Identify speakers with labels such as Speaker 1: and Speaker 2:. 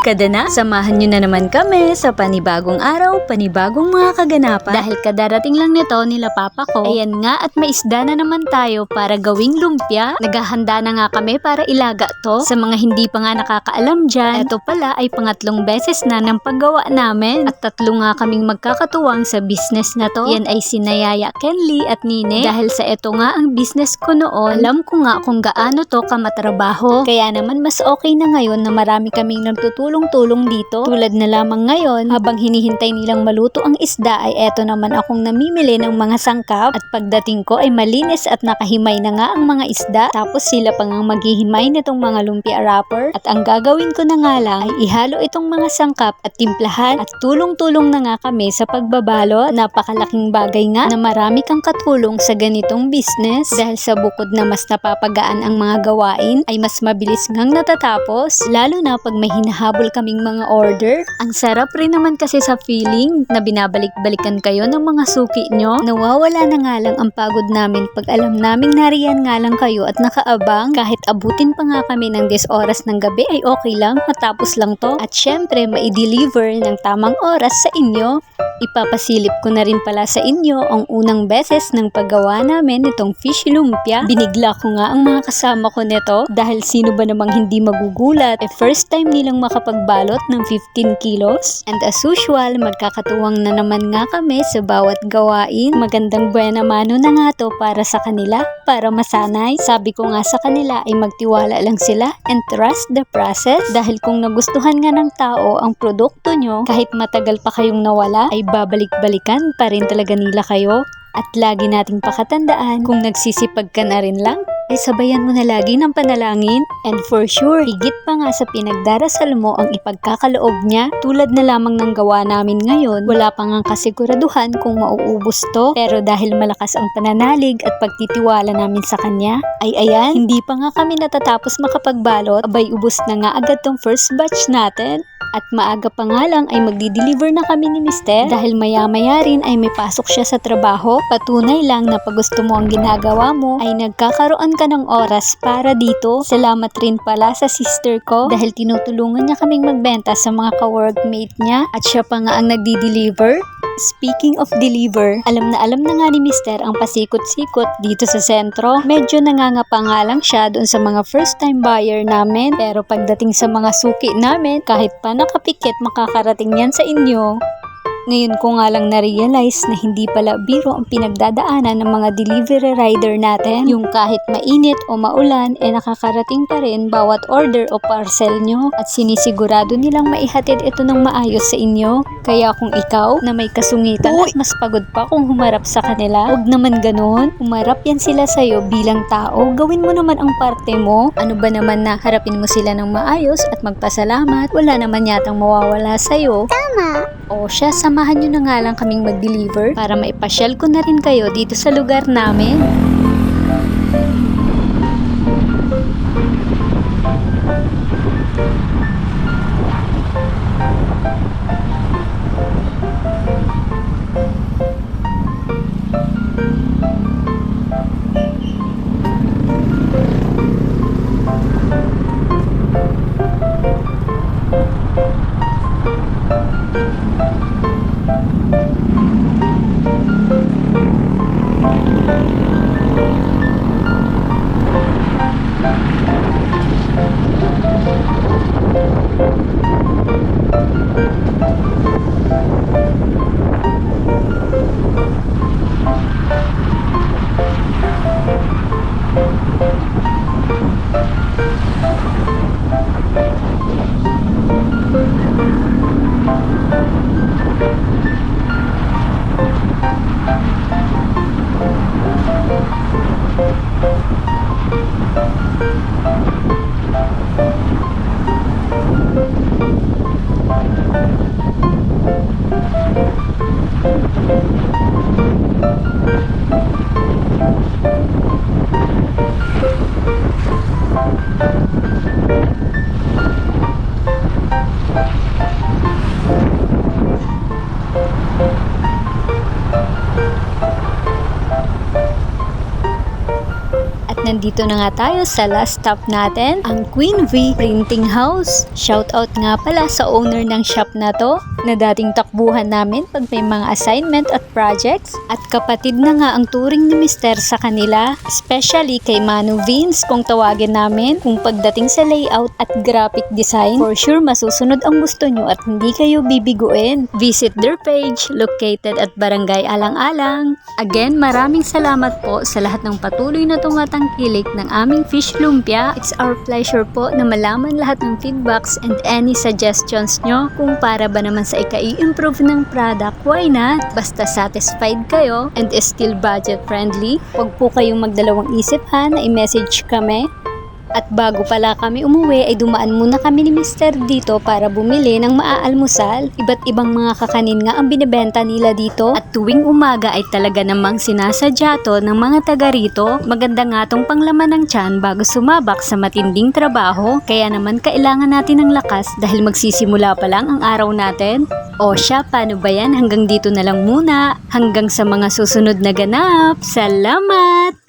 Speaker 1: Kada na, samahan nyo na naman kami sa panibagong araw, panibagong mga kaganapan. Dahil kadarating lang nito nila papa ko, ayan nga at may isda na naman tayo para gawing lumpia. Naghahanda na nga kami para ilaga to. Sa mga hindi pa nga nakakaalam dyan, ito pala ay pangatlong beses na ng paggawa namin. At tatlo nga kaming magkakatuwang sa business na to. Yan ay si Yaya, Kenly at Nine. Dahil sa ito nga ang business ko noon, alam ko nga kung gaano to kamatrabaho. Kaya naman mas okay na ngayon na marami kaming nagtutulong dito. Tulad na lamang ngayon, habang hinihintay nilang maluto ang isda ay eto naman akong namimili ng mga sangkap at pagdating ko ay malinis at nakahimay na nga ang mga isda. Tapos sila pa nga maghihimay nitong mga lumpia wrapper at ang gagawin ko na nga lang ay ihalo itong mga sangkap at timplahan at tulong-tulong na nga kami sa pagbabalo. Napakalaking bagay nga na marami kang katulong sa ganitong business dahil sa bukod na mas napapagaan ang mga gawain ay mas mabilis ngang natatapos, lalo na pag may hinahabol kaming mga order. Ang sarap rin naman kasi sa feeling na binabalik-balikan kayo ng mga suki nyo. Nawawala na nga lang ang pagod namin pag alam naming nariyan nga lang kayo at nakaabang. Kahit abutin pa nga kami ng 10 oras ng gabi ay okay lang, matapos lang to. At syempre mai-deliver ng tamang oras sa inyo. Ipapasilip ko na rin pala sa inyo ang unang beses ng paggawa namin nitong fish lumpia. Binigla ko nga ang mga kasama ko nito dahil sino ba namang hindi magugulat. First time nilang makapagbalot ng 15 kilos. And as usual, magkakatuwang na naman nga kami sa bawat gawain. Magandang buena mano na nga to para sa kanila, para masanay. Sabi ko nga sa kanila ay magtiwala lang sila and trust the process. Dahil kung nagustuhan nga ng tao ang produkto nyo, kahit matagal pa kayong nawala, ay babalik-balikan pa rin talaga nila kayo. At lagi nating pakatandaan, kung nagsisipag ka na rin lang, ay sabayan mo na lagi ng panalangin. And for sure, higit pa nga sa pinagdarasal mo ang ipagkakaloob niya. Tulad na lamang ng gawa namin ngayon, wala pa nga kasiguraduhan kung mauubos to. Pero dahil malakas ang pananalig at pagtitiwala namin sa kanya, ay ayan, hindi pa nga kami natatapos makapagbalot, abay ubos na nga agad tong first batch natin. At maaga pa nga lang ay magdi-deliver na kami ni Mister dahil maya-maya rin ay may pasok siya sa trabaho. Patunay lang na pag gusto mo ang ginagawa mo ay nagkakaroon ka ng oras para dito. Salamat rin pala sa sister ko dahil tinutulungan niya kaming magbenta sa mga ka-workmate niya at siya pa nga ang nagdi-deliver. Speaking of deliver, alam na nga ni Mister ang pasikot-sikot dito sa sentro. Medyo nangangapa nga lang siya doon sa mga first time buyer namin. Pero pagdating sa mga suki namin, kahit pa nakapikit makakarating yan sa inyo. Ngayon ko nga lang na-realize na hindi pala biro ang pinagdadaanan ng mga delivery rider natin. Yung kahit mainit o maulan, nakakarating pa rin bawat order o parcel nyo at sinisigurado nilang maihatid ito ng maayos sa inyo. Kaya kung ikaw na may kasungitan at mas pagod pa kung humarap sa kanila, huwag naman ganun. Humarap yan sila sa'yo bilang tao. Gawin mo naman ang parte mo. Ano ba naman na harapin mo sila ng maayos at magpasalamat? Wala naman yatang mawawala sa'yo. Tama! O siya, samahan nyo na nga lang kaming mag-deliver para maipasyal ko na rin kayo dito sa lugar namin. nandito na nga tayo sa last stop natin, ang Queen V Printing House. Shoutout nga pala sa owner ng shop na to, na dating takbuhan namin pag may mga assignment at projects. At kapatid na nga ang turing ni Mister sa kanila, especially kay Manu Vince kung tawagin namin. Kung pagdating sa layout at graphic design, for sure masusunod ang gusto nyo at hindi kayo bibiguin. Visit their page located at Barangay Alang-Alang. Again, maraming salamat po sa lahat ng patuloy na tumatangkilik ng aming fish lumpia. It's our pleasure po na malaman lahat ng feedbacks and any suggestions nyo. Kung para ba naman sa i-improve ng product, why not? Basta satisfied kayo and is still budget friendly. Huwag po kayong magdalawang isip ha na i-message kami. At bago pala kami umuwi ay dumaan muna kami ni Mister dito para bumili ng maaalmusal. Iba't ibang mga kakanin nga ang binibenta nila dito. At tuwing umaga ay talaga namang sinasadya to ng mga taga rito. Maganda nga tong panglaman ng tiyan bago sumabak sa matinding trabaho. Kaya naman kailangan natin ng lakas dahil magsisimula pa lang ang araw natin. O siya, paano ba yan? Hanggang dito na lang muna. Hanggang sa mga susunod na ganap. Salamat!